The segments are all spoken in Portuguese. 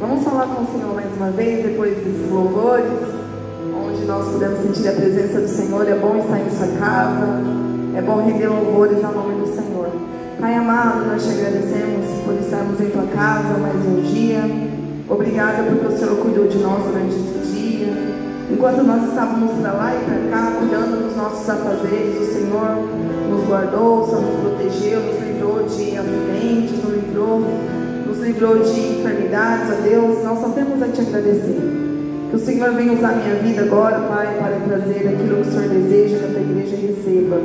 Vamos falar com o Senhor mais uma vez, depois desses louvores, onde nós podemos sentir a presença do Senhor. É bom estar em sua casa, é bom render louvores ao nome do Senhor. Pai amado, nós te agradecemos por estarmos em tua casa mais um dia. Obrigada porque o Senhor cuidou de nós durante esse dia. Enquanto nós estávamos para lá e para cá, cuidando dos nossos afazeres, o Senhor nos guardou, o Senhor nos protegeu, nos livrou de acidentes, nos livrou de enfermidades. A Deus, nós só temos a te agradecer. Que o Senhor venha usar a minha vida agora, Pai, para trazer aquilo que o Senhor deseja que a tua igreja receba.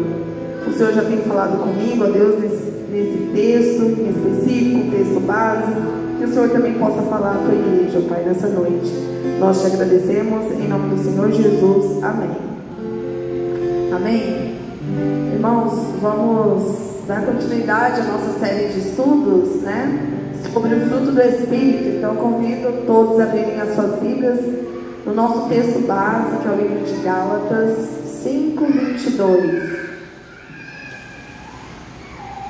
O Senhor já tem falado comigo, ó Deus, nesse texto em específico, texto base, que o Senhor também possa falar à tua igreja, Pai, nessa noite. Nós te agradecemos em nome do Senhor Jesus. Amém. Amém. Irmãos, vamos dar continuidade à nossa série de estudos, né, sobre o fruto do Espírito. Então convido todos a abrirem as suas Bíblias no nosso texto base, que é o livro de Gálatas 5:22.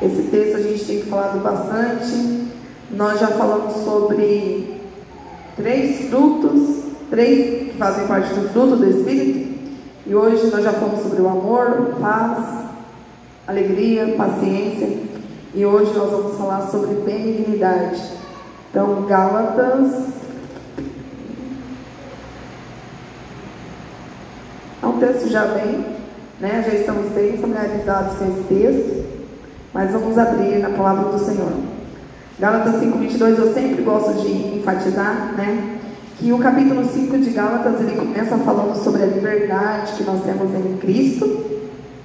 Esse texto a gente tem falado bastante. Nós já falamos sobre 3 frutos, 3 que fazem parte do fruto do Espírito. E hoje nós já falamos sobre o amor, paz, alegria, paciência. E hoje nós vamos falar sobre benignidade. Então, Gálatas. É um texto já bem, né? Já estamos bem familiarizados com esse texto. Mas vamos abrir na palavra do Senhor. Gálatas 5:22, eu sempre gosto de enfatizar, né, que o capítulo 5 de Gálatas, ele começa falando sobre a liberdade que nós temos em Cristo,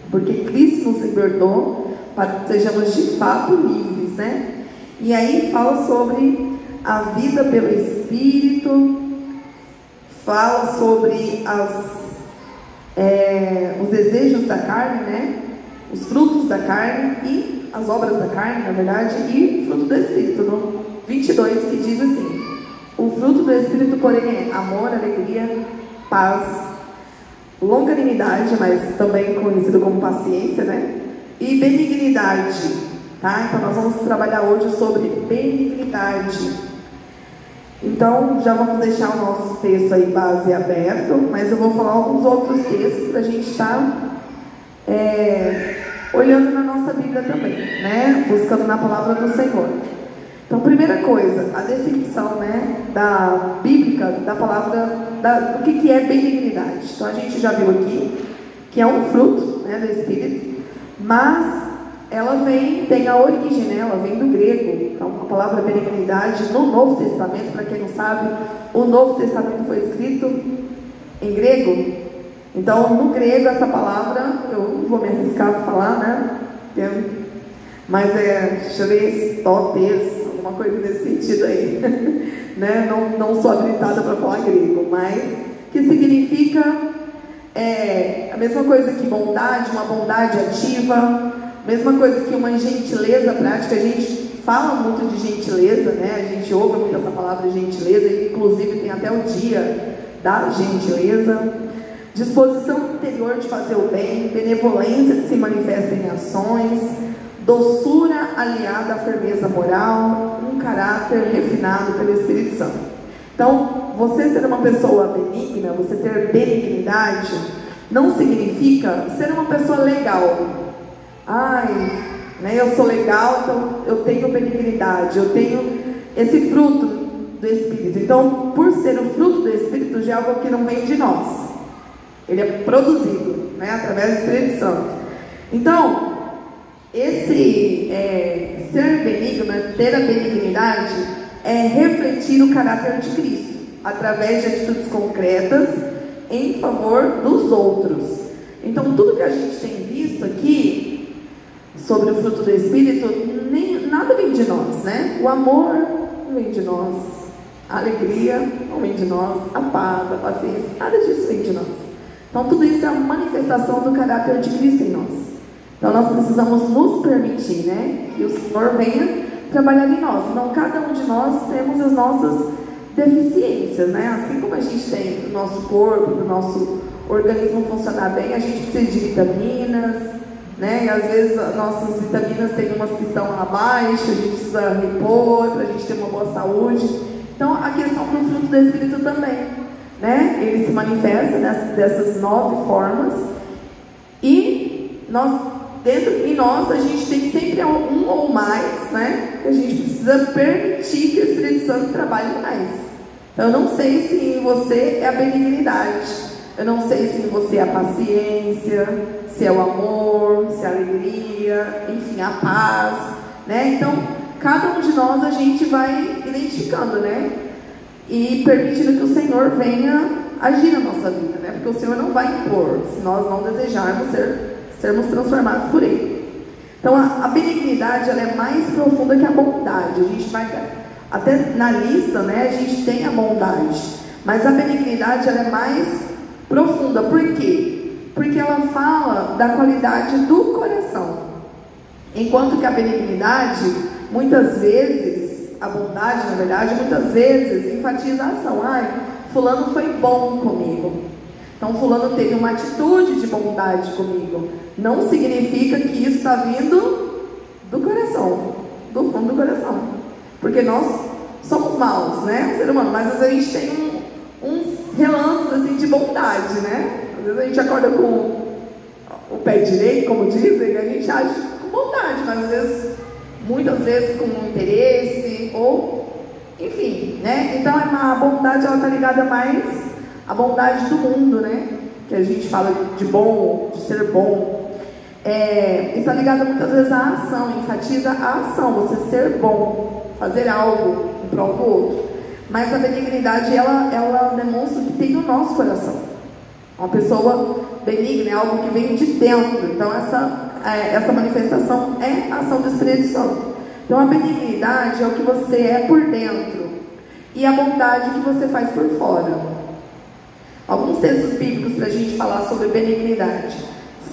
porque Cristo nos libertou para que sejamos de fato livres, né? E aí fala sobre a vida pelo Espírito, fala sobre os desejos da carne, né? Os frutos da carne e as obras da carne, na verdade, e o fruto do Espírito, no 22, que diz assim: o fruto do Espírito, porém, é amor, alegria, paz, longanimidade, mas também conhecido como paciência, né? E benignidade, tá? Então nós vamos trabalhar hoje sobre benignidade. Então já vamos deixar o nosso texto aí base aberto, mas eu vou falar alguns outros textos para a gente estar olhando na nossa Bíblia também, né? Buscando na palavra do Senhor. Então, primeira coisa, a definição, né, da bíblica, da palavra, do que é benignidade. Então, a gente já viu aqui que é um fruto, né, do Espírito, mas ela tem a origem, né, ela vem do grego. Então, a palavra benignidade no Novo Testamento, para quem não sabe, o Novo Testamento foi escrito em grego. Então, no grego, essa palavra, eu não vou me arriscar a falar, né? Mas é Christotes, alguma coisa nesse sentido aí. Né? Não sou habilitada para falar grego, mas que significa a mesma coisa que bondade, uma bondade ativa, mesma coisa que uma gentileza prática. A gente fala muito de gentileza, né? A gente ouve muito essa palavra gentileza, inclusive tem até o dia da gentileza. Disposição interior de fazer o bem, benevolência que se manifesta em ações, doçura aliada à firmeza moral, um caráter refinado pelo Espírito Santo. Então, você ser uma pessoa benigna, você ter benignidade, não significa ser uma pessoa legal. Né, eu sou legal, então eu tenho benignidade, eu tenho esse fruto do Espírito. Então, por ser o fruto do Espírito, já é algo que não vem de nós. Ele é produzido, né, através do Espírito Santo. Então, esse ser benigno, ter a benignidade, é refletir o caráter de Cristo, através de atitudes concretas em favor dos outros. Então, tudo que a gente tem visto aqui sobre o fruto do Espírito, nada vem de nós, né? O amor não vem de nós, a alegria não vem de nós, a paz, a paciência, nada disso vem de nós. Então, tudo isso é uma manifestação do caráter de Cristo em nós. Então, nós precisamos nos permitir, né, que o Senhor venha trabalhar em nós. Então, cada um de nós temos as nossas deficiências, né? Assim como a gente tem o nosso corpo, o nosso organismo funcionar bem, a gente precisa de vitaminas, né? E às vezes as nossas vitaminas têm umas que estão abaixo, a gente precisa repor para a gente ter uma boa saúde. Então, a questão do fruto do Espírito também, né? Ele se manifesta dessas 9 formas, e dentro de nós a gente tem sempre um ou mais, né? Que a gente precisa permitir que o Espírito Santo trabalhe mais. Então, eu não sei se em você é a benignidade, eu não sei se em você é a paciência, se é o amor, se é a alegria, enfim, a paz, né? Então, cada um de nós a gente vai identificando, né? E permitindo que o Senhor venha agir na nossa vida, né? Porque o Senhor não vai impor, se nós não desejarmos sermos transformados por Ele. Então, a benignidade, ela é mais profunda que a bondade. A gente vai, até na lista, né? A gente tem a bondade, mas a benignidade, ela é mais profunda. Por quê? Porque ela fala da qualidade do coração. Enquanto que a benignidade, muitas vezes, a bondade, na verdade, muitas vezes enfatiza a ação. Fulano foi bom comigo. Então, fulano teve uma atitude de bondade comigo. Não significa que isso está vindo do coração, do fundo do coração. Porque nós somos maus, né? O ser humano, mas às vezes a gente tem uns relances assim, de bondade, né? Às vezes a gente acorda com o pé direito, como dizem, e a gente age com bondade, mas às vezes, muitas vezes com interesse, ou enfim, né? Então a bondade, ela está ligada mais à bondade do mundo, né? Que a gente fala de bom, de ser bom. Está ligada muitas vezes à ação, enfatiza a ação, você ser bom, fazer algo um prol do outro. Mas a benignidade, ela demonstra o que tem no nosso coração. Uma pessoa benigna é algo que vem de dentro. Então essa manifestação é a ação do Espírito Santo. Então a benignidade é o que você é por dentro, e a bondade que você faz por fora. Alguns textos bíblicos para a gente falar sobre benignidade.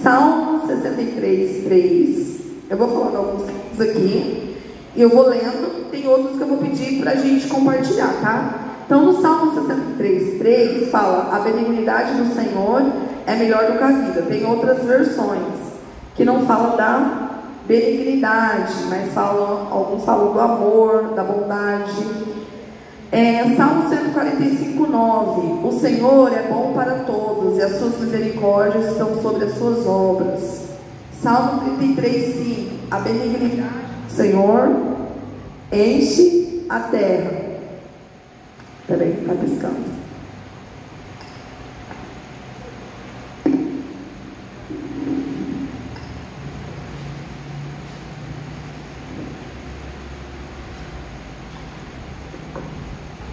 Salmo 63:3. Eu vou falando alguns textos aqui e eu vou lendo. Tem outros que eu vou pedir para a gente compartilhar, tá? Então, no Salmo 63:3 fala: a benignidade do Senhor é melhor do que a vida. Tem outras versões que não falam da benignidade, mas alguns falam do amor, da bondade. Salmo 145:9: o Senhor é bom para todos, e as suas misericórdias estão sobre as suas obras. Salmo 33:5: a benignidade do Senhor enche a terra. Peraí, está piscando.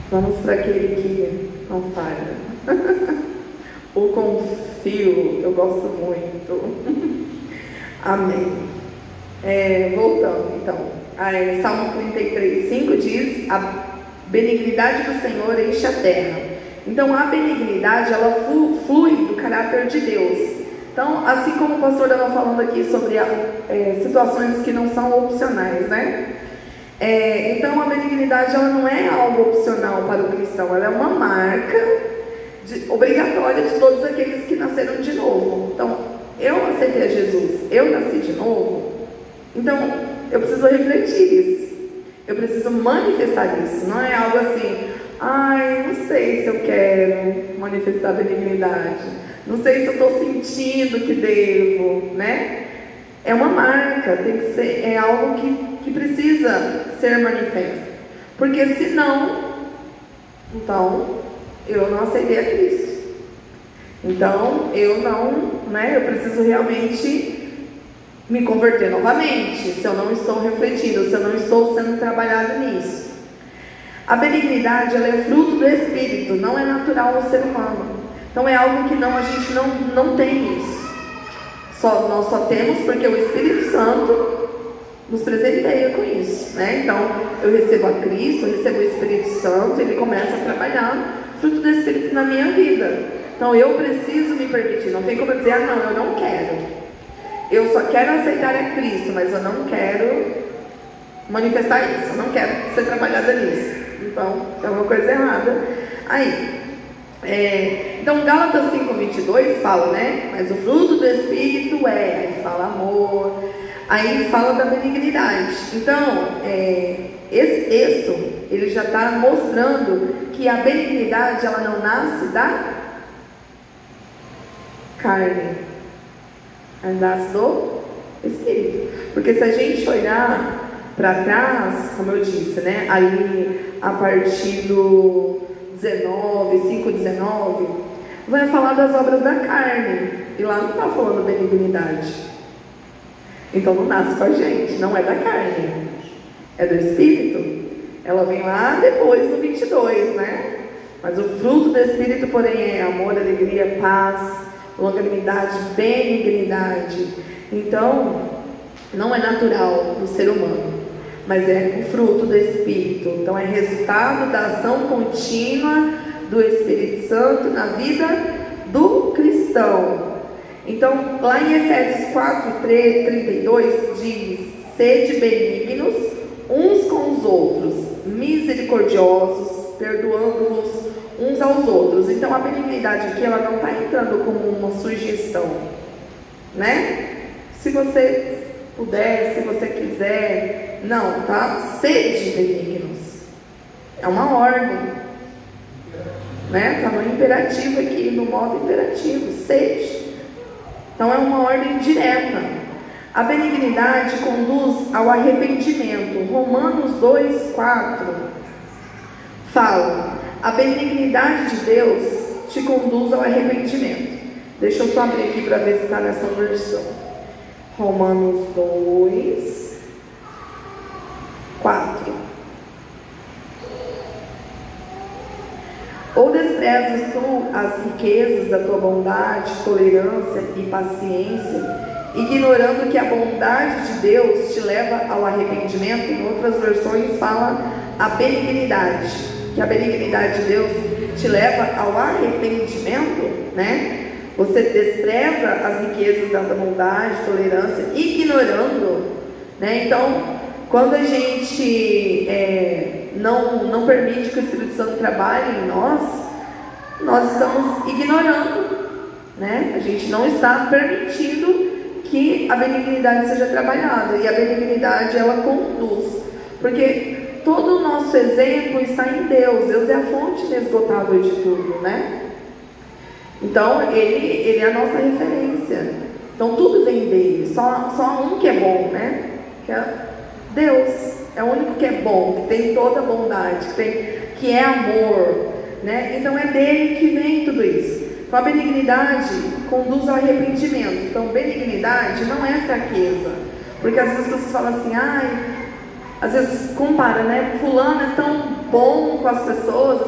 Vamos para aquele que não falha. O confio, eu gosto muito. Amém. Voltando então. Salmo 33:5 diz: a benignidade do Senhor enche a terra. Então a benignidade, ela flui do caráter de Deus. Então, assim como o pastor estava falando aqui sobre situações que não são opcionais, né? Então a benignidade, ela não é algo opcional para o cristão, ela é uma marca obrigatória de todos aqueles que nasceram de novo. Então, eu aceitei a Jesus, eu nasci de novo, então eu preciso refletir isso, eu preciso manifestar isso. Não é algo assim, não sei se eu quero manifestar a benignidade, não sei se eu estou sentindo que devo, né? É uma marca, tem que ser, é algo que precisa ser manifesto, porque senão, então, eu não aceitei a Cristo. Então, eu não, né, eu preciso realmente me converter novamente, se eu não estou refletindo, se eu não estou sendo trabalhado nisso. A benignidade, ela é fruto do Espírito, não é natural ao ser humano. Então, é algo que a gente não tem isso. Nós só temos porque o Espírito Santo nos presenteia com isso, né? Então, eu recebo a Cristo, eu recebo o Espírito Santo, ele começa a trabalhar fruto do Espírito na minha vida. Então, eu preciso me permitir. Não tem como eu dizer, não, eu não quero. Eu só quero aceitar a Cristo, mas eu não quero manifestar isso, eu não quero ser trabalhada nisso. Então, tem alguma coisa errada aí. Então, Gálatas 5:22 fala, né? Mas o fruto do Espírito aí fala amor, aí fala da benignidade. Então, esse texto, ele já está mostrando que a benignidade, ela não nasce da carne, ela nasce do Espírito. Porque se a gente olhar para trás, como eu disse, né, ali a partir do 5:19, vai falar das obras da carne, e lá não está falando benignidade. Então não nasce com a gente, não é da carne, é do Espírito. Ela vem lá depois no 22, né? Mas o fruto do Espírito, porém, é amor, alegria, paz, longanimidade, benignidade. Então, não é natural do ser humano, mas é o fruto do Espírito. Então, é resultado da ação contínua do Espírito Santo na vida do cristão. Então, lá em Efésios 4:32 diz: sede benignos uns com os outros, misericordiosos, perdoando-vos uns aos outros. Então, a benignidade aqui, ela não está entrando como uma sugestão, né? Se você puder, se você quiser, não, tá? Sede benignos. É uma ordem, né? Está no imperativo aqui, no modo imperativo, sede. Então é uma ordem direta. A benignidade conduz ao arrependimento. Romanos 2:4 fala: a benignidade de Deus te conduz ao arrependimento. Deixa eu só abrir aqui para ver se está nessa versão. Romanos 2:4. Ou desprezas tu as riquezas da tua bondade, tolerância e paciência, ignorando que a bondade de Deus te leva ao arrependimento? Em outras versões fala a benignidade, que a benignidade de Deus te leva ao arrependimento, né? Você despreza as riquezas da bondade, tolerância, ignorando, né? Então, quando a gente não permite que o Espírito Santo trabalhe em nós estamos ignorando, né? A gente não está permitindo que a benignidade seja trabalhada. E a benignidade, ela conduz, porque todo o nosso exemplo está em Deus. Deus é a fonte inesgotável de tudo, né? Então, ele é a nossa referência. Então, tudo vem dele. Só um que é bom, né? Que é Deus. É o único que é bom, que tem toda a bondade, que é amor, né? Então, é dele que vem tudo isso. Então, a benignidade conduz ao arrependimento. Então, benignidade não é fraqueza. Porque às vezes as pessoas falam assim, às vezes compara, né? Fulano é tão bom com as pessoas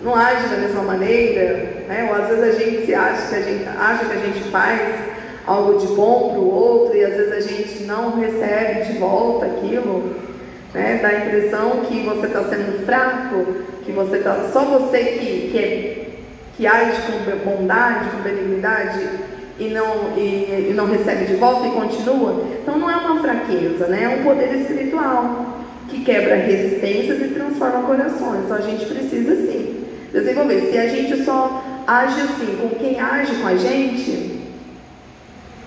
não agem da mesma maneira, né? Ou às vezes a gente acha que a gente faz algo de bom para o outro e às vezes a gente não recebe de volta aquilo, né? Dá a impressão que você está sendo fraco, que você tá, só você que age com bondade, com benignidade e não recebe de volta e continua. Então não é uma fraqueza, né? É um poder espiritual que quebra resistências e transforma corações. Então a gente precisa sim desenvolver. Se a gente só age assim com quem age com a gente,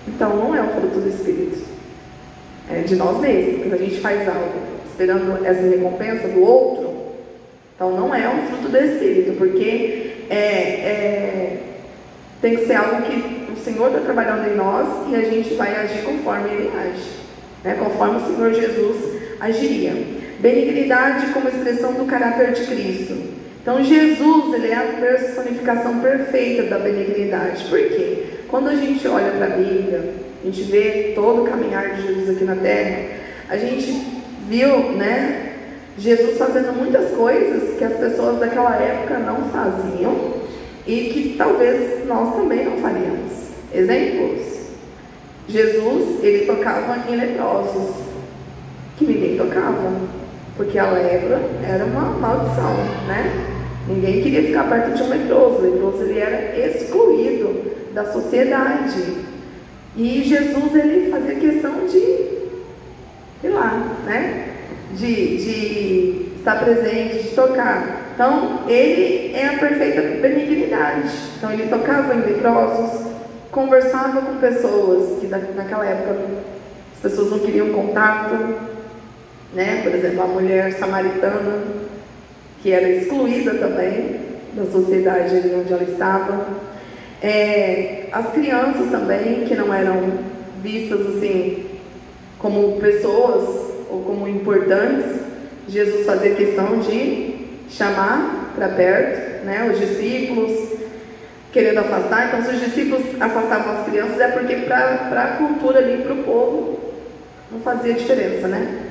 então não é o fruto do Espírito, é de nós mesmos. Porque se a gente faz algo esperando essa recompensa do outro, então não é um fruto do Espírito, porque tem que ser algo que o Senhor está trabalhando em nós e a gente vai agir conforme Ele age, né? Conforme o Senhor Jesus agiria. Benignidade como expressão do caráter de Cristo. Então Jesus, ele é a personificação perfeita da benignidade. Por quê? Quando a gente olha para a Bíblia, a gente vê todo o caminhar de Jesus aqui na Terra, a gente viu, né, Jesus fazendo muitas coisas que as pessoas daquela época não faziam e que talvez nós também não faríamos. Exemplos: Jesus, ele tocava em leprosos que ninguém tocava, porque a lepra era uma maldição, né? Ninguém queria ficar perto de um leproso. O leproso, ele era excluído da sociedade. E Jesus, ele fazia questão de ir lá, né? De estar presente, de tocar. Então, ele é a perfeita benignidade. Então, ele tocava em leprosos, conversava com pessoas que naquela época as pessoas não queriam contato, né? Por exemplo, a mulher samaritana, que era excluída também da sociedade ali onde ela estava. As crianças também, que não eram vistas assim como pessoas ou como importantes, Jesus fazia questão de chamar para perto, né? Os discípulos querendo afastar. Então, se os discípulos afastavam as crianças, é porque para a cultura ali, para o povo, não fazia diferença, né?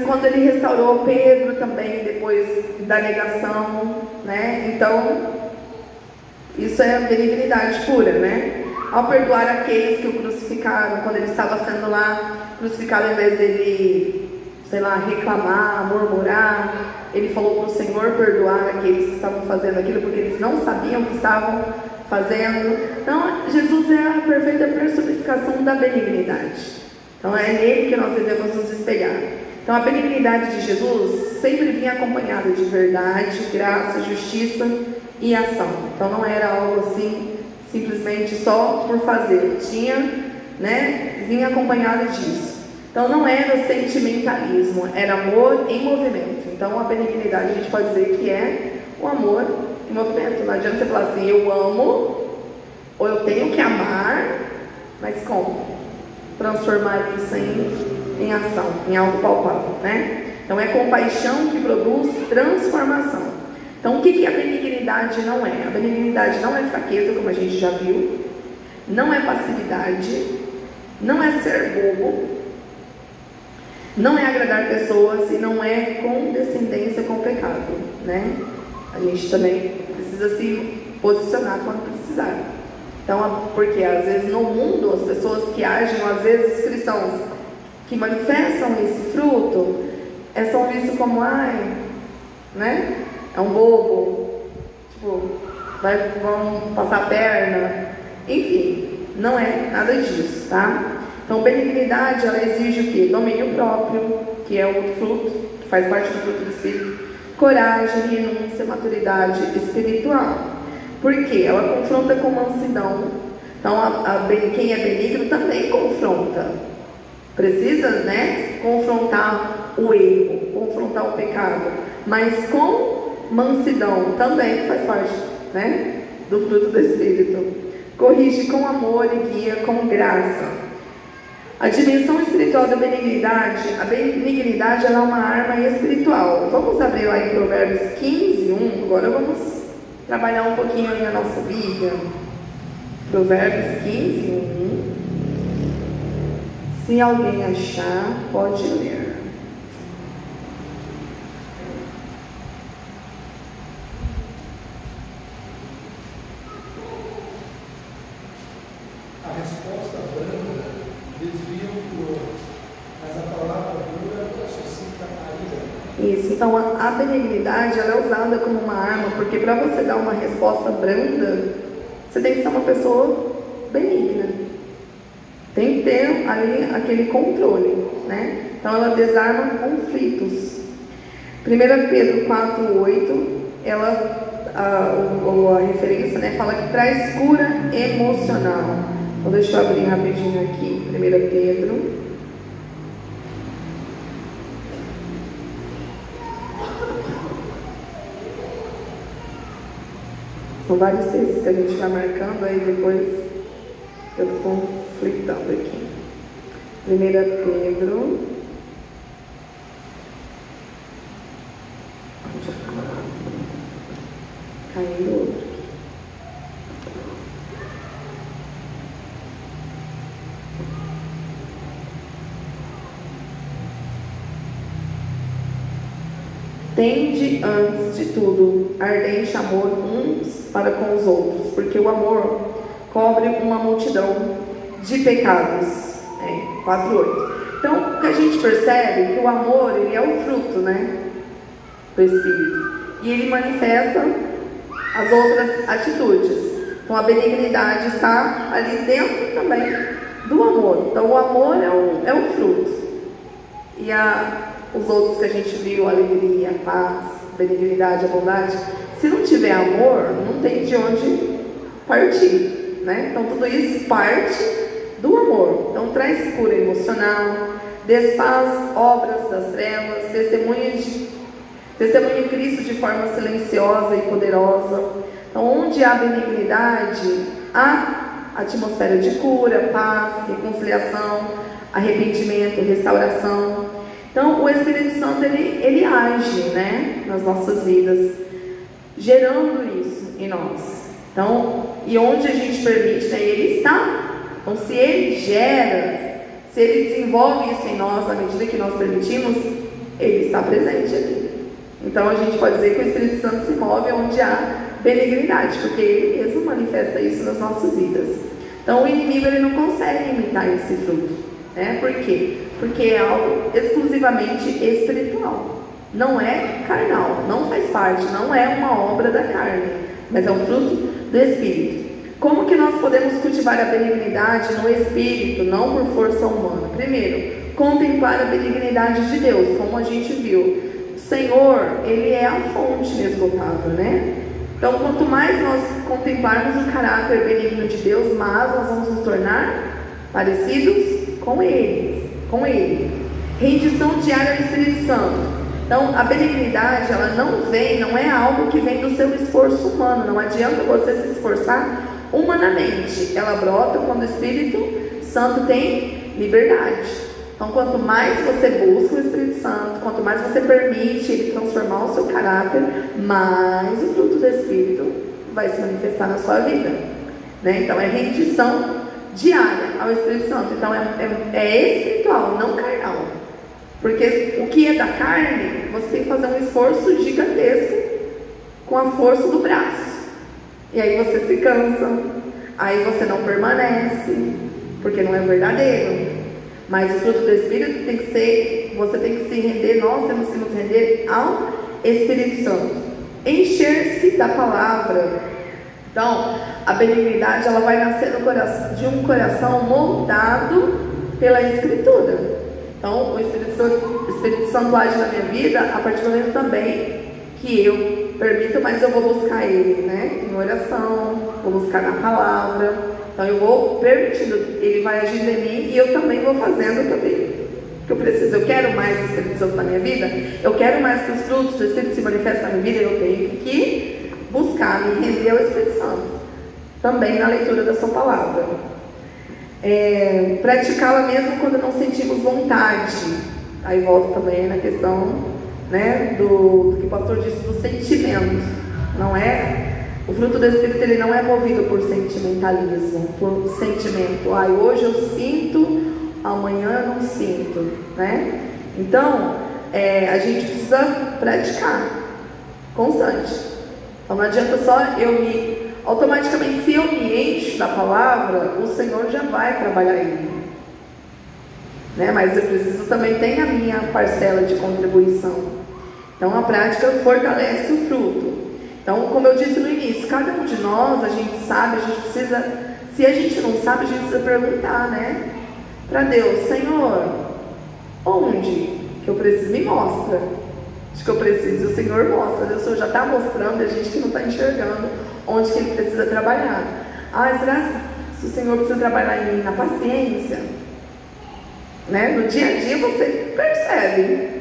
Quando ele restaurou Pedro também, depois da negação, né? Então, isso é a benignidade pura, né? Ao perdoar aqueles que o crucificaram, quando ele estava sendo lá crucificado, ao invés dele, sei lá, reclamar, murmurar, ele falou para o Senhor perdoar aqueles que estavam fazendo aquilo, porque eles não sabiam o que estavam fazendo. Então, Jesus é a perfeita personificação da benignidade. Então, é nele que nós devemos nos espelhar. Então, a benignidade de Jesus sempre vinha acompanhada de verdade, graça, justiça e ação. Então, não era algo assim, simplesmente só por fazer. Vinha acompanhada disso. Então, não era sentimentalismo, era amor em movimento. Então, a benignidade, a gente pode dizer que é o amor em movimento. Não adianta você falar assim, eu amo, ou eu tenho que amar, mas como? Transformar isso em ação, em algo palpável, né? Então, é compaixão que produz transformação. Então, o que a benignidade não é? A benignidade não é fraqueza, como a gente já viu, não é passividade, não é ser bobo, não é agradar pessoas e não é condescendência com o pecado, né? A gente também precisa se posicionar quando precisar. Então, porque às vezes no mundo, as pessoas que agem, às vezes os cristãos que manifestam esse fruto, são vistos como, né? É um bobo, tipo, vão passar a perna, enfim, não é nada disso, tá? Então, benignidade, ela exige o quê? Domínio próprio, que é o fruto, que faz parte do fruto do Espírito, coragem, renúncia, maturidade espiritual. Por quê? Ela confronta com mansidão. Então, quem é benigno também confronta. Precisa, né, confrontar o erro, confrontar o pecado, mas com mansidão também faz parte, né, do fruto do Espírito. Corrige com amor e guia com graça. A dimensão espiritual da benignidade, a benignidade ela é uma arma espiritual. Vamos abrir lá em Provérbios 15, 1. Agora vamos trabalhar um pouquinho aí a nossa Bíblia. Provérbios 15, 1. Se alguém achar, pode ler. A resposta branda desvia o furor, mas a palavra dura suscita a ira. Isso, então a benignidade ela é usada como uma arma, porque para você dar uma resposta branda, você tem que ser uma pessoa benigna. Tem que ter ali aquele controle, né? Então ela desarma conflitos. 1 Pedro 4,8, a referência, né, fala que traz cura emocional. Então deixa eu abrir rapidinho aqui, 1 Pedro. São vários textos que a gente vai marcando, aí depois eu estou conflitando aqui. 1 Pedro. Caindo outro aqui. Tende antes de tudo ardente amor uns para com os outros, porque o amor cobre uma multidão de pecados. 4:8. Então, o que a gente percebe é que o amor, ele é o fruto, né, do Espírito, e ele manifesta as outras atitudes. Então, a benignidade está ali dentro também do amor. Então, o amor é o fruto, e os outros que a gente viu, a alegria, a paz, a benignidade, a bondade, se não tiver amor, não tem de onde partir, né? Então tudo isso parte do amor. Então traz cura emocional, desfaz obras das trevas, testemunha Cristo de forma silenciosa e poderosa. Então, onde há benignidade, há atmosfera de cura, paz, reconciliação, arrependimento, restauração. Então, o Espírito Santo, ele age, né, nas nossas vidas, gerando isso em nós. Então, e onde a gente permite, né, ele está. Então, se ele gera, se ele desenvolve isso em nós, na medida que nós permitimos, ele está presente ali. Então, a gente pode dizer que o Espírito Santo se move onde há benignidade, porque ele mesmo manifesta isso nas nossas vidas. Então, o inimigo, ele não consegue imitar esse fruto, né? Por quê? Porque é algo exclusivamente espiritual, não é carnal, não faz parte, não é uma obra da carne, mas é um fruto do Espírito. Como que nós podemos cultivar a benignidade no Espírito, não por força humana? Primeiro, contemplar a benignidade de Deus, como a gente viu. O Senhor, ele é a fonte inesgotável, né? Então, quanto mais nós contemplarmos o caráter benigno de Deus, mais nós vamos nos tornar parecidos com Ele. Rendição diária ao Espírito Santo. Então, a benignidade, ela não é algo que vem do seu esforço humano. Não adianta você se esforçar humanamente. Ela brota quando o Espírito Santo tem liberdade. Então, quanto mais você busca o Espírito Santo, quanto mais você permite ele transformar o seu caráter, mais o fruto do Espírito vai se manifestar na sua vida, né? Então, é rendição diária ao Espírito Santo. Então, é espiritual, não carnal. Porque o que é da carne, você tem que fazer um esforço gigantesco com a força do braço. E aí você se cansa, aí você não permanece, porque não é verdadeiro. Mas o fruto do Espírito tem que ser, você tem que se render, nós temos que nos render ao Espírito Santo. Encher-se da palavra. Então, a benignidade, ela vai nascer no coração, de um coração moldado pela Escritura. Então, o Espírito Santo age na minha vida a partir do momento também que eu permito, mas eu vou buscar Ele, né? Em oração, vou buscar na palavra. Então, eu vou permitindo, Ele vai agindo em mim e eu também vou fazendo também que eu preciso. Eu quero mais do Espírito Santo na minha vida, eu quero mais que os frutos do Espírito se manifestem na minha vida, eu tenho que buscar me render ao Espírito Santo, também na leitura da sua palavra. Praticá-la mesmo quando não sentimos vontade. Aí volta também na questão, né, do que o pastor disse, do sentimento. Não é, o fruto do Espírito, ele não é movido por sentimentalismo, por sentimento. Hoje eu sinto, amanhã eu não sinto, né? Então, a gente precisa praticar, constante. Então não adianta só automaticamente, se eu me encho da palavra, o Senhor já vai trabalhar em mim, né? Mas eu preciso também ter a minha parcela de contribuição. Então a prática fortalece o fruto. Então, como eu disse no início, cada um de nós, a gente sabe, a gente precisa, se a gente não sabe, a gente precisa perguntar, né? Para Deus, Senhor, onde que eu preciso? Me mostra. Acho que eu preciso, o Senhor mostra. O Senhor já está mostrando, a gente que não está enxergando onde que Ele precisa trabalhar. Será que o Senhor precisa trabalhar em mim na paciência? Né? No dia a dia você percebe.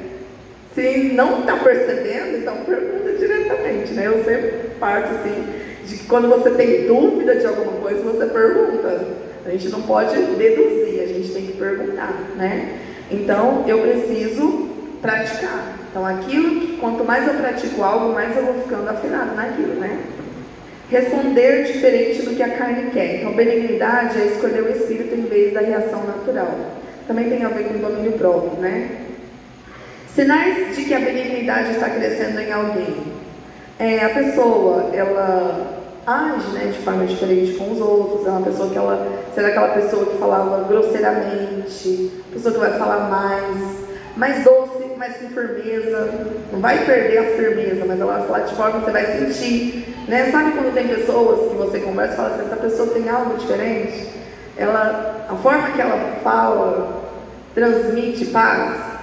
Se não está percebendo, então pergunta diretamente, né? Eu sempre parto assim, de que quando você tem dúvida de alguma coisa, você pergunta. A gente não pode deduzir, a gente tem que perguntar, né? Então, eu preciso praticar. Então, aquilo que, quanto mais eu pratico algo, mais eu vou ficando afinado naquilo, né? Responder diferente do que a carne quer. Então, benignidade é escolher o Espírito em vez da reação natural. Também tem a ver com o domínio próprio, né? Sinais de que a benignidade está crescendo em alguém. A pessoa, ela age, né, de forma diferente com os outros. É uma pessoa que será aquela pessoa que falava grosseiramente, pessoa que vai falar mais doce, mais com firmeza. Não vai perder a firmeza, mas ela vai falar de forma que você vai sentir, né? Sabe quando tem pessoas que você conversa e fala assim, essa pessoa tem algo diferente? A forma que ela fala transmite paz.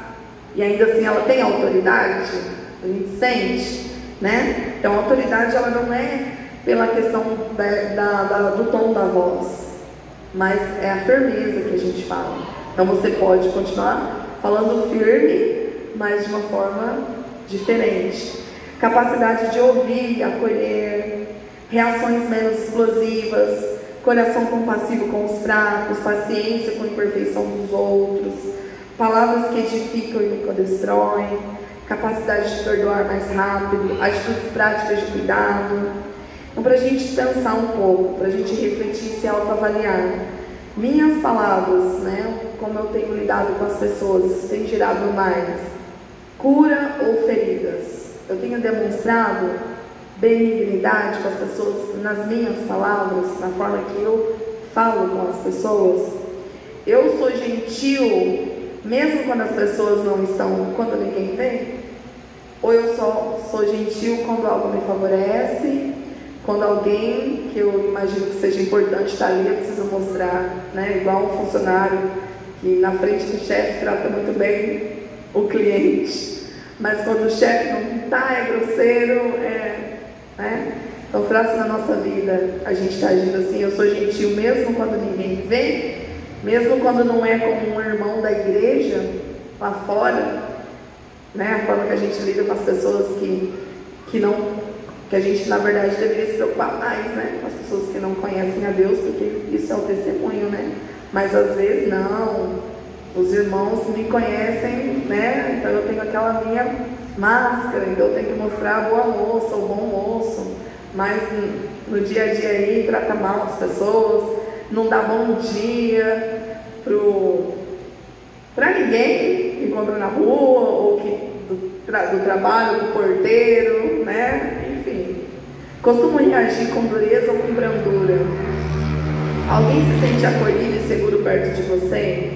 E ainda assim ela tem autoridade, a gente sente, né? Então a autoridade, ela não é pela questão do tom da voz, mas é a firmeza que a gente fala. Então você pode continuar falando firme, mas de uma forma diferente. Capacidade de ouvir, acolher, reações menos explosivas, coração compassivo com os fracos, paciência com a imperfeição dos outros, palavras que edificam e nunca destroem, capacidade de perdoar mais rápido, atitudes práticas de cuidado. Então, para a gente pensar um pouco, para a gente refletir e se autoavaliar, minhas palavras, né, como eu tenho lidado com as pessoas, tem gerado mais cura ou feridas? Eu tenho demonstrado benignidade com as pessoas nas minhas palavras, na forma que eu falo com as pessoas? Eu sou gentil mesmo quando as pessoas não estão, quando ninguém vê? Ou eu só sou gentil quando algo me favorece, quando alguém que eu imagino que seja importante está ali, eu preciso mostrar, né? Igual um funcionário que na frente do chefe trata muito bem o cliente, mas quando o chefe não está, é grosseiro, né? Então, será na nossa vida a gente está agindo assim? Eu sou gentil mesmo quando ninguém vê, mesmo quando não é como um irmão da igreja lá fora, né? A forma que a gente lida com as pessoas que a gente na verdade deveria se preocupar mais, né? Com as pessoas que não conhecem a Deus, porque isso é o testemunho, né? Mas às vezes não, os irmãos me conhecem, né? Então eu tenho aquela minha máscara, então eu tenho que mostrar a boa moça, o bom moço, mas no dia a dia aí trata mal as pessoas, não dá bom dia para ninguém que encontra na rua, ou que do trabalho, do porteiro, né? Enfim, costumo reagir com dureza ou com brandura. Alguém se sente acolhido e seguro perto de você?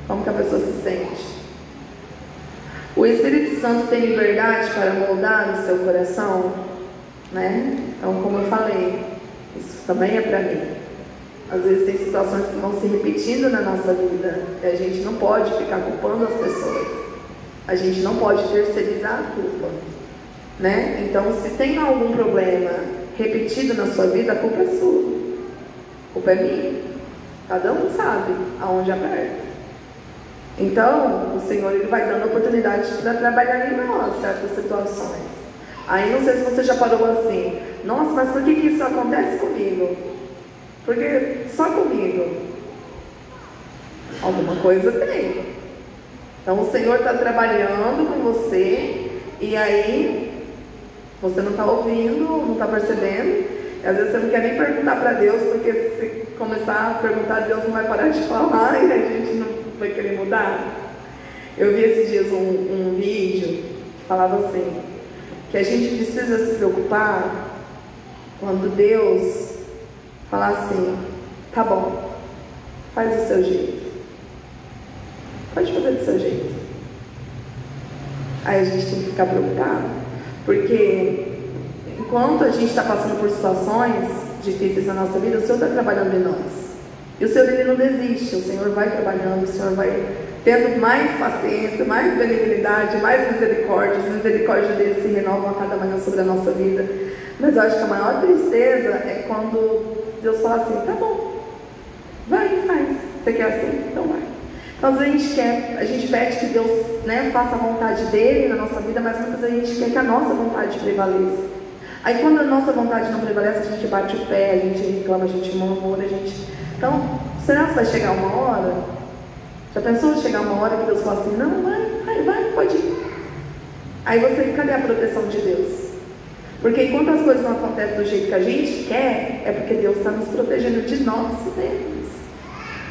Como que a pessoa se sente? O Espírito Santo tem liberdade para moldar o seu coração, né? Então, como eu falei, isso também é para mim. Às vezes tem situações que vão se repetindo na nossa vida e a gente não pode ficar culpando as pessoas. A gente não pode terceirizar a culpa, né? Então, se tem algum problema repetido na sua vida, a culpa é sua. A culpa é minha. Cada um sabe aonde aperta. Então, o Senhor ele vai dando oportunidade para trabalhar em nós certas situações. Aí, não sei se você já parou assim, nossa, mas por que isso acontece comigo? Porque só comigo. Alguma coisa tem. Então, o Senhor está trabalhando com você, e aí, você não está ouvindo, não está percebendo, e às vezes você não quer nem perguntar para Deus, porque se começar a perguntar, Deus não vai parar de falar, e a gente não vai querer mudar. Eu vi esses dias um vídeo que falava assim, que a gente precisa se preocupar quando Deus falar assim, tá bom, faz do seu jeito. Pode fazer do seu jeito. Aí a gente tem que ficar preocupado, porque enquanto a gente está passando por situações difíceis na nossa vida, o Senhor está trabalhando em nós. E o Senhor ele não desiste, o Senhor vai trabalhando, o Senhor vai tendo mais paciência, mais benignidade, mais misericórdia. As misericórdias dele se renovam a cada manhã sobre a nossa vida. Mas eu acho que a maior tristeza é quando Deus fala assim, tá bom, vai e faz. Você quer assim? Então vai. Então às vezes a gente pede que Deus, né, faça a vontade dele na nossa vida, mas muitas vezes a gente quer que a nossa vontade prevaleça. Aí quando a nossa vontade não prevalece, a gente bate o pé, a gente reclama, a gente murmura, a gente... Então, será que vai chegar uma hora? Já pensou de chegar uma hora que Deus fala assim, não, vai, pode ir. Aí você, cadê a proteção de Deus? Porque enquanto as coisas não acontecem do jeito que a gente quer, é porque Deus está nos protegendo de nós mesmos.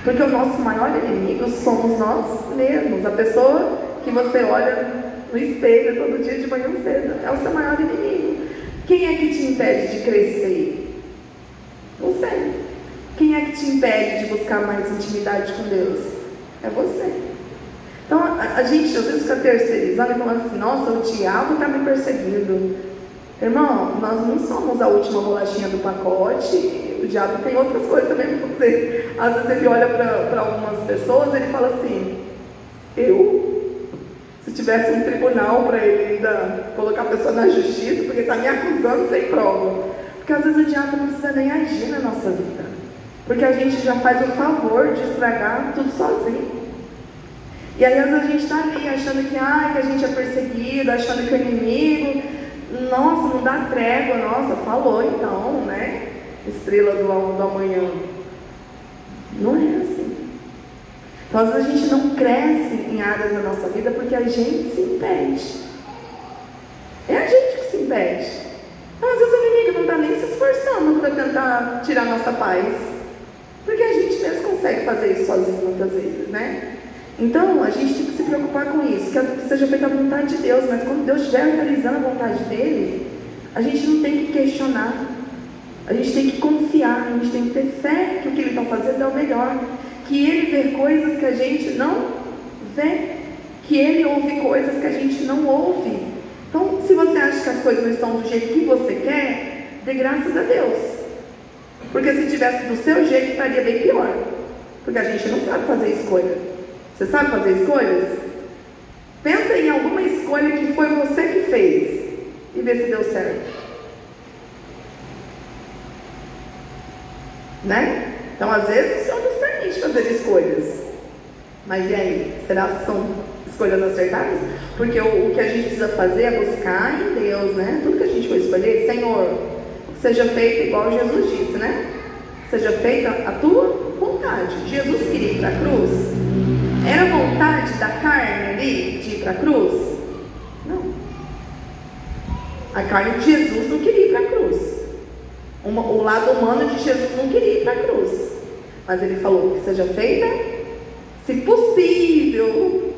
Porque o nosso maior inimigo somos nós mesmos. A pessoa que você olha no espelho todo dia de manhã cedo é o seu maior inimigo. Quem é que te impede de crescer? Você. Quem é que te impede de buscar mais intimidade com Deus? É você. Então a gente às vezes fica terceirizando e falando assim, nossa, o diabo está me perseguindo. Irmão, nós não somos a última bolachinha do pacote. O diabo tem outras coisas também para fazer. Às vezes ele olha para algumas pessoas e ele fala assim, se tivesse um tribunal para ele ainda colocar a pessoa na justiça, porque está me acusando sem prova. Porque às vezes o diabo não precisa nem agir na nossa vida. Porque a gente já faz o favor de estragar tudo sozinho. E aí às vezes a gente está ali achando que a gente é perseguido, achando que o inimigo, nossa, não dá trégua, nossa, falou então, né? Estrela do amanhã. Não é assim. Então às vezes a gente não cresce em áreas da nossa vida porque a gente se impede. É a gente que se impede. Então às vezes o inimigo não está nem se esforçando para tentar tirar nossa paz. Porque a gente mesmo consegue fazer isso sozinho muitas vezes, né? Então, a gente tem que se preocupar com isso, que seja feita a vontade de Deus, mas quando Deus estiver realizando a vontade dele, a gente não tem que questionar, a gente tem que confiar, a gente tem que ter fé que o que ele está fazendo é o melhor, que ele vê coisas que a gente não vê, que ele ouve coisas que a gente não ouve. Então, se você acha que as coisas não estão do jeito que você quer, dê graças a Deus, porque se tivesse do seu jeito, estaria bem pior, porque a gente não sabe fazer escolha. Você sabe fazer escolhas? Pensa em alguma escolha que foi você que fez e vê se deu certo. Né? Então, às vezes, o Senhor nos permite fazer escolhas. Mas e aí? Será que são escolhas acertadas? Porque o que a gente precisa fazer é buscar em Deus, né? Tudo que a gente for escolher, Senhor, seja feito igual Jesus disse, né? Seja feita a tua vontade. Jesus queria ir para a cruz. Era vontade da carne ali de ir para a cruz? Não. A carne de Jesus não queria ir para a cruz. O lado humano de Jesus não queria ir para a cruz. Mas ele falou que seja feita, se possível,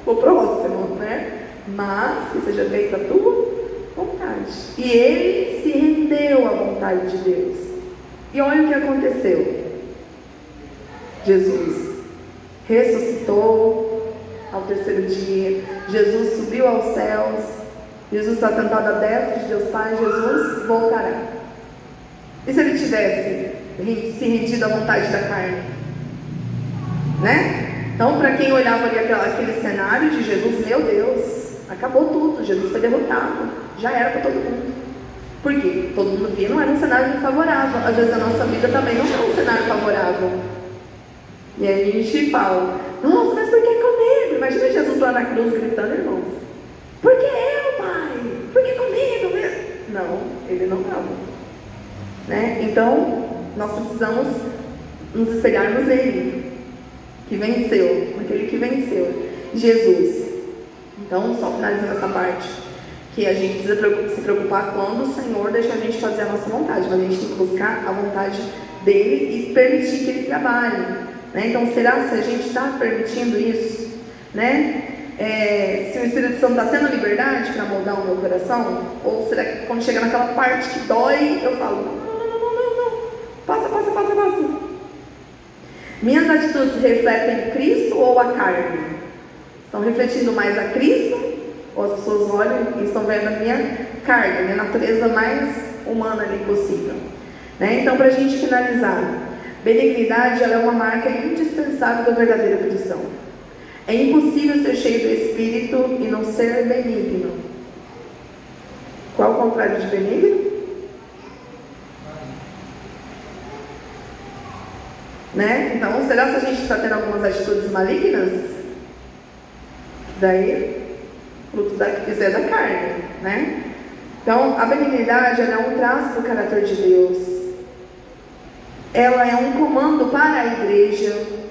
o próximo, né? Mas que seja feita a tua vontade. E ele se rendeu à vontade de Deus. E olha o que aconteceu. Jesus ressuscitou ao terceiro dia, Jesus subiu aos céus, Jesus está sentado à destra de Deus Pai, Jesus voltará. E se ele tivesse se rendido à vontade da carne? Né? Então, para quem olhava ali aquele cenário de Jesus, meu Deus, acabou tudo, Jesus foi derrotado, já era para todo mundo. Por quê? Todo mundo via, não era um cenário favorável. Às vezes a nossa vida também não é um cenário favorável. E aí a gente fala, nossa, mas por que comigo? Imagina Jesus lá na cruz gritando, irmãos. Por que eu, Pai? Por que comigo? Não, ele não estava. Né? Então, nós precisamos nos espelharmos nele, que venceu, naquele que venceu, Jesus. Então, só finalizando essa parte, que a gente precisa se preocupar quando o Senhor deixa a gente fazer a nossa vontade, mas a gente tem que buscar a vontade dele e permitir que ele trabalhe. Né? Então, será se a gente está permitindo isso? Né? Se o Espírito Santo está tendo liberdade para moldar o meu coração? Ou será que quando chega naquela parte que dói, eu falo, não, passa. Minhas atitudes refletem Cristo ou a carne? Estão refletindo mais a Cristo? Ou as pessoas olham e estão vendo a minha carne, a minha natureza mais humana ali possível? Né? Então, para a gente finalizar, benignidade ela é uma marca indispensável do verdadeiro cristão. É impossível ser cheio do Espírito e não ser benigno. Qual o contrário de benigno? Né? Então, será que a gente está tendo algumas atitudes malignas? Daí, fruto isso é da carne, né? Então, a benignidade ela é um traço do caráter de Deus. Ela é um comando para a igreja.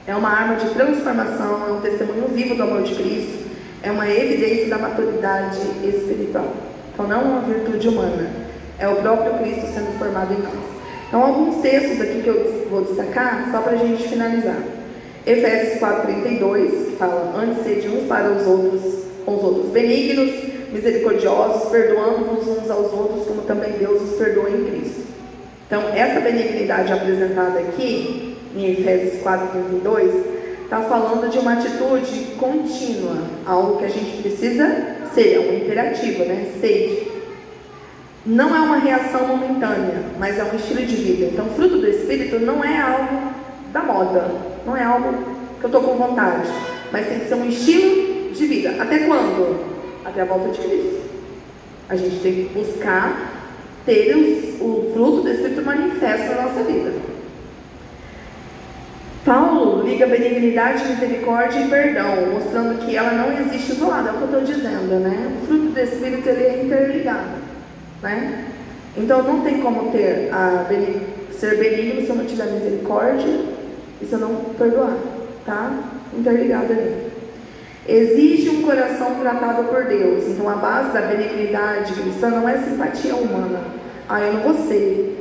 É uma arma de transformação, é um testemunho vivo do amor de Cristo, é uma evidência da maturidade espiritual. Então não é uma virtude humana, é o próprio Cristo sendo formado em nós. Então alguns textos aqui que eu vou destacar, só para a gente finalizar. Efésios 4:32, que fala, antes sede uns para os outros, com os outros benignos, misericordiosos, perdoando-vos uns aos outros, como também Deus os perdoa em Cristo. Então essa benignidade apresentada aqui, em Efésios 4:32, está falando de uma atitude contínua, algo que a gente precisa ser, é um imperativo, né? Sede. Não é uma reação momentânea, mas é um estilo de vida. Então, fruto do Espírito não é algo da moda, não é algo que eu estou com vontade, mas tem que ser um estilo de vida. Até quando? Até a volta de Cristo. A gente tem que buscar ter o fruto do Espírito manifesto na nossa vida. Paulo, Paulo liga benignidade, misericórdia e perdão, mostrando que ela não existe isolada, é o que eu estou dizendo, né? O fruto do Espírito, ele é interligado, né? Então não tem como ser benigno se eu não tiver misericórdia e se eu não perdoar, tá? Interligado ali. Exige um coração tratado por Deus. Então a base da benignidade cristã não é simpatia humana. Eu não vou ser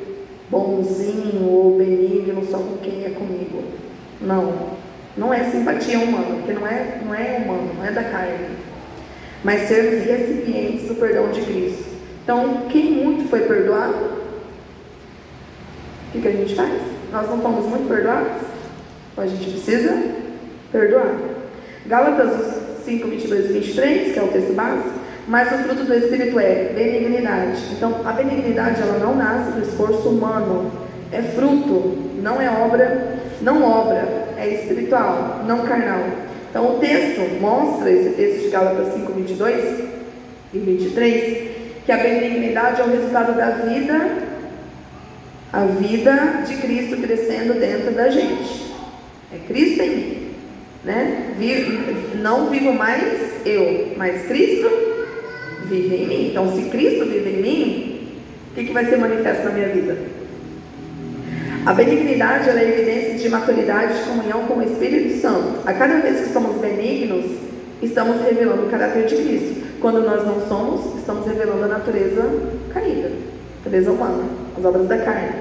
bonzinho ou benigno só com quem é comigo. Não é simpatia humana, porque não é humano, não é da carne. Mas sermos recipientes do perdão de Cristo. Então, quem muito foi perdoado, o que a gente faz? Nós não fomos muito perdoados? Então a gente precisa perdoar. Gálatas 5, 22 e 23, que é o texto básico. Mas o fruto do Espírito é benignidade. Então, a benignidade, ela não nasce do esforço humano. É fruto, não é obra, é espiritual, não carnal. Então, o texto mostra, esse texto de Gálatas 5, 22 e 23, que a benignidade é o resultado da vida, a vida de Cristo crescendo dentro da gente. É Cristo em mim, né? Não vivo mais eu, mas Cristo vive em mim. Então, se Cristo vive em mim, o que vai ser manifesto na minha vida? A benignidade, ela é evidência de maturidade, de comunhão com o Espírito Santo. A cada vez que somos benignos, estamos revelando o caráter de Cristo. Quando nós não somos, estamos revelando a natureza caída, a natureza humana, as obras da carne.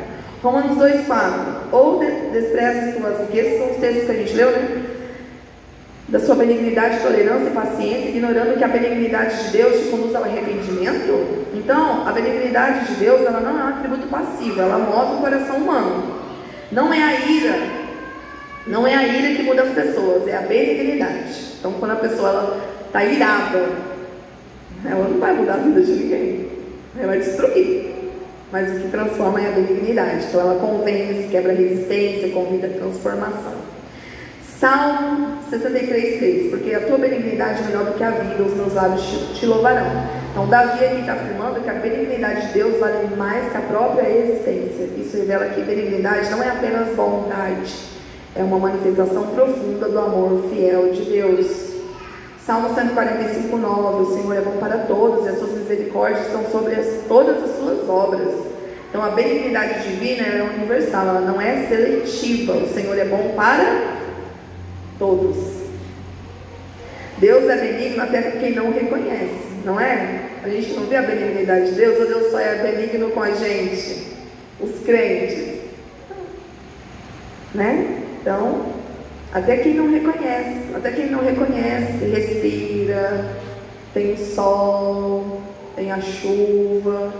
Romanos 2,4. Ou desprezas tuas riquezas, são os textos que a gente leu, né? Da sua benignidade, tolerância e paciência, ignorando que a benignidade de Deus te conduz ao arrependimento. Então, a benignidade de Deus, ela não é um atributo passivo, ela move o coração humano. Não é a ira que muda as pessoas, é a benignidade. Então, quando a pessoa está irada, ela não vai mudar a vida de ninguém, ela vai destruir. Mas o que transforma é a benignidade. Então, ela convence, quebra resistência, convida a transformação. Salmo 63,3, porque a tua benignidade é melhor do que a vida, os meus lábios te louvarão. Então, Davi aqui está afirmando que a benignidade de Deus vale mais que a própria existência. Isso revela que benignidade não é apenas bondade, é uma manifestação profunda do amor fiel de Deus. Salmo 145,9, o Senhor é bom para todos e as suas misericórdias estão sobre todas as suas obras. Então, a benignidade divina é universal, ela não é seletiva. O Senhor é bom para todos. Deus é benigno até com quem não reconhece, não é? A gente não vê a benignidade de Deus, ou Deus só é benigno com a gente, os crentes, né? Então, até quem não reconhece, respira, tem o sol, tem a chuva,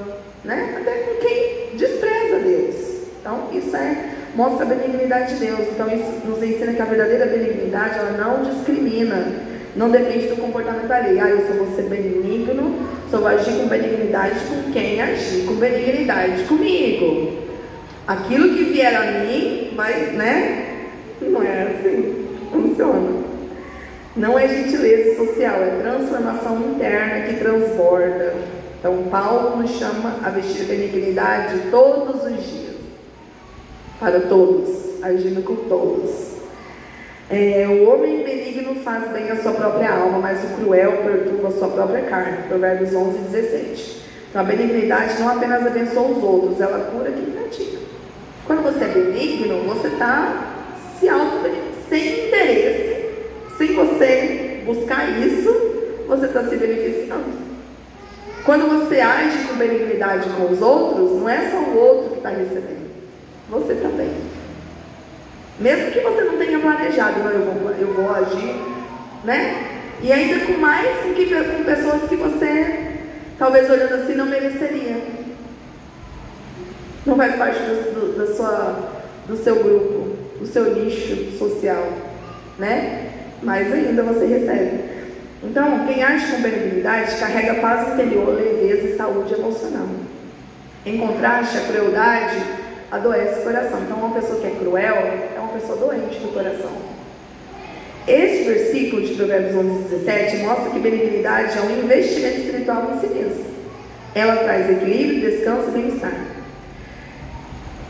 né? Até com quem despreza Deus. Então, isso mostra a benignidade de Deus. Então isso nos ensina que a verdadeira benignidade, ela não discrimina, não depende do comportamento alheio. Eu só vou ser benigno, só vou agir com benignidade com quem agir com benignidade comigo. Aquilo que vier a mim vai, né? Não é assim, funciona. Não é gentileza social, é transformação interna que transborda. Então Paulo nos chama a vestir benignidade todos os dias, para todos, agindo com todos. O homem benigno faz bem à sua própria alma, mas o cruel perturba a sua própria carne. Provérbios 11, 17. Então a benignidade não apenas abençoa os outros, ela cura quem pratica. Quando você é benigno, você está se auto-beneficiando, sem interesse, sem você buscar isso, você está se beneficiando. Quando você age com benignidade com os outros, não é só o outro que está recebendo, você também. Mesmo que você não tenha planejado, não, eu vou agir, né? E ainda com pessoas que você, talvez olhando assim, não mereceria. Não faz parte do seu grupo, do seu nicho social, né? Mas ainda você recebe. Então, quem age com benignidade carrega paz interior, leveza e saúde emocional. Em contraste, a crueldade adoece o coração. Então, uma pessoa que é cruel é uma pessoa doente do coração. Este versículo de Provérbios 11, 17 mostra que benignidade é um investimento espiritual em si mesmo. Ela traz equilíbrio, descanso e bem-estar.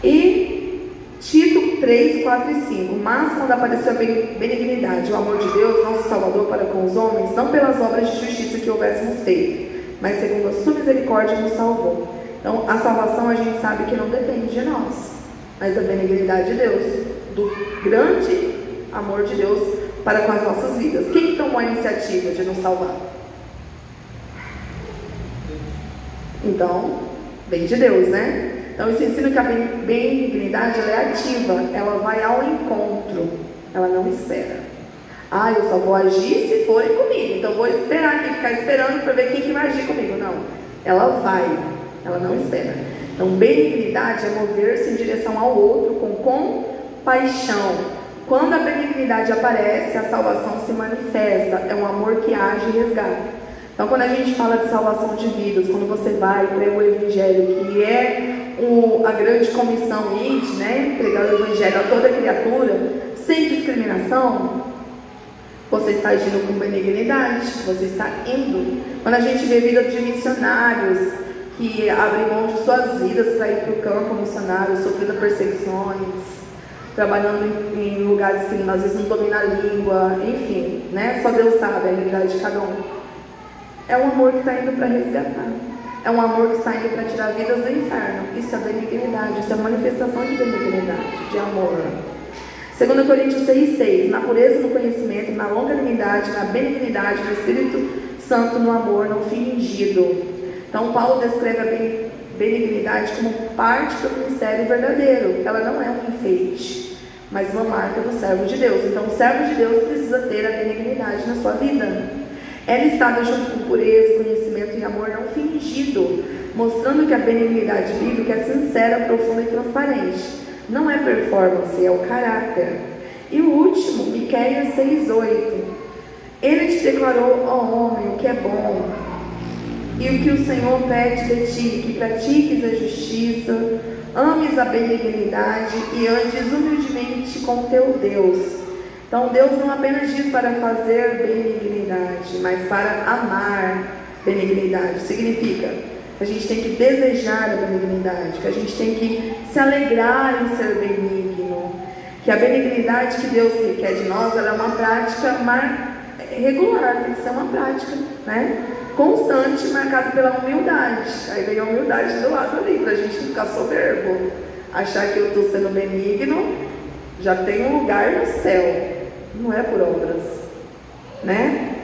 E Tito 3, 4 e 5. Mas quando apareceu a benignidade, o amor de Deus, nosso Salvador, para com os homens, não pelas obras de justiça que houvéssemos feito, mas segundo a sua misericórdia nos salvou. Então, a salvação a gente sabe que não depende de nós, mas da benignidade de Deus, do grande amor de Deus para com as nossas vidas. Quem tomou a iniciativa de nos salvar? Então, vem de Deus, né? Então isso ensina que a benignidade ela é ativa, ela vai ao encontro, ela não espera. Ah, eu só vou agir se forem comigo, então vou esperar aqui, ficar esperando para ver quem que vai agir comigo. Não, ela vai, ela não espera. Então benignidade é mover-se em direção ao outro com compaixão. Quando a benignidade aparece, a salvação se manifesta, é um amor que age e resgata. Então, quando a gente fala de salvação de vidas, quando você vai prega o Evangelho, que é a grande comissão id, né? Pregar o Evangelho a toda criatura, sem discriminação, você está agindo com benignidade, você está indo. Quando a gente vê vida de missionários que abrem mão de suas vidas para ir para o campo missionário, sofrendo perseguições, trabalhando em lugares que às vezes não dominam a língua, enfim, né? Só Deus sabe a realidade de cada um. É um amor que está indo para resgatar. É um amor que está indo para tirar vidas do inferno. Isso é benignidade, isso é manifestação de benignidade, de amor. 2 Coríntios 6,6. Na pureza, no conhecimento, na longanimidade, na benignidade, no Espírito Santo, no amor, não fingido. Então Paulo descreve a benignidade como parte do ministério verdadeiro. Ela não é um enfeite, mas uma marca do servo de Deus. Então o servo de Deus precisa ter a benignidade na sua vida. Ela estava junto com pureza, conhecimento e amor não fingido, mostrando que a benignidade bíblica é sincera, profunda e transparente. Não é performance, é o caráter. E o último, Miqueias 6,8. Ele te declarou, ó homem, o que é bom, e o que o Senhor pede de ti, que pratiques a justiça, ames a benignidade e andes humildemente com teu Deus. Então Deus não apenas diz para fazer benignidade, mas para amar benignidade. Significa que a gente tem que desejar a benignidade, que a gente tem que se alegrar em ser benigno, que a benignidade que Deus requer de nós ela é uma prática regular, tem que ser uma prática, né? Constante, marcada pela humildade. Aí vem a humildade do lado ali, para a gente não ficar soberbo, achar que eu estou sendo benigno, já tem um lugar no céu. Não é por obras, né?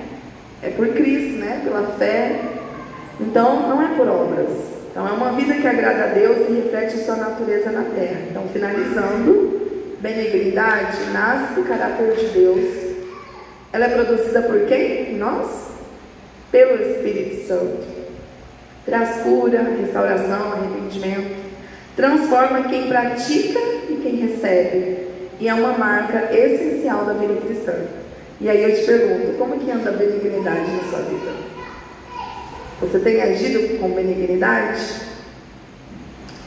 É por Cristo, né? Pela fé. Então, não é por obras. Então, é uma vida que agrada a Deus e reflete sua natureza na terra. Então, finalizando, benignidade nasce do caráter de Deus. Ela é produzida por quem? Em nós? Pelo Espírito Santo. Traz cura, restauração, arrependimento. Transforma quem pratica e quem recebe. E é uma marca essencial da vida cristã. E aí eu te pergunto, como que anda a benignidade na sua vida? Você tem agido com benignidade?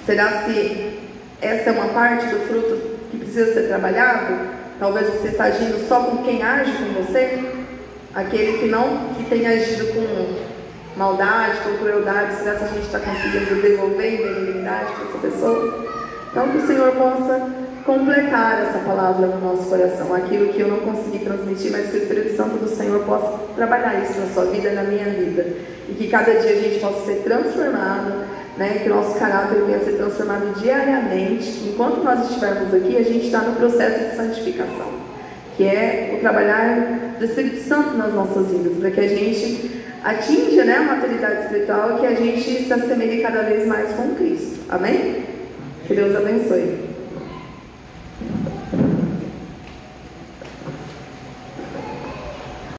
Será que essa é uma parte do fruto que precisa ser trabalhado? Talvez você está agindo só com quem age com você? Aquele que tem agido com maldade, com crueldade, será que a gente está conseguindo devolver benignidade para essa pessoa? Então que o Senhor possa completar essa palavra no nosso coração, aquilo que eu não consegui transmitir, mas que o Espírito Santo do Senhor possa trabalhar isso na sua vida e na minha vida, e que cada dia a gente possa ser transformado, né? Que o nosso caráter venha a ser transformado diariamente. Enquanto nós estivermos aqui, a gente está no processo de santificação, que é o trabalhar do Espírito Santo nas nossas vidas, para que a gente atinja, né, a maturidade espiritual e que a gente se assemelhe cada vez mais com Cristo. Amém? Que Deus abençoe.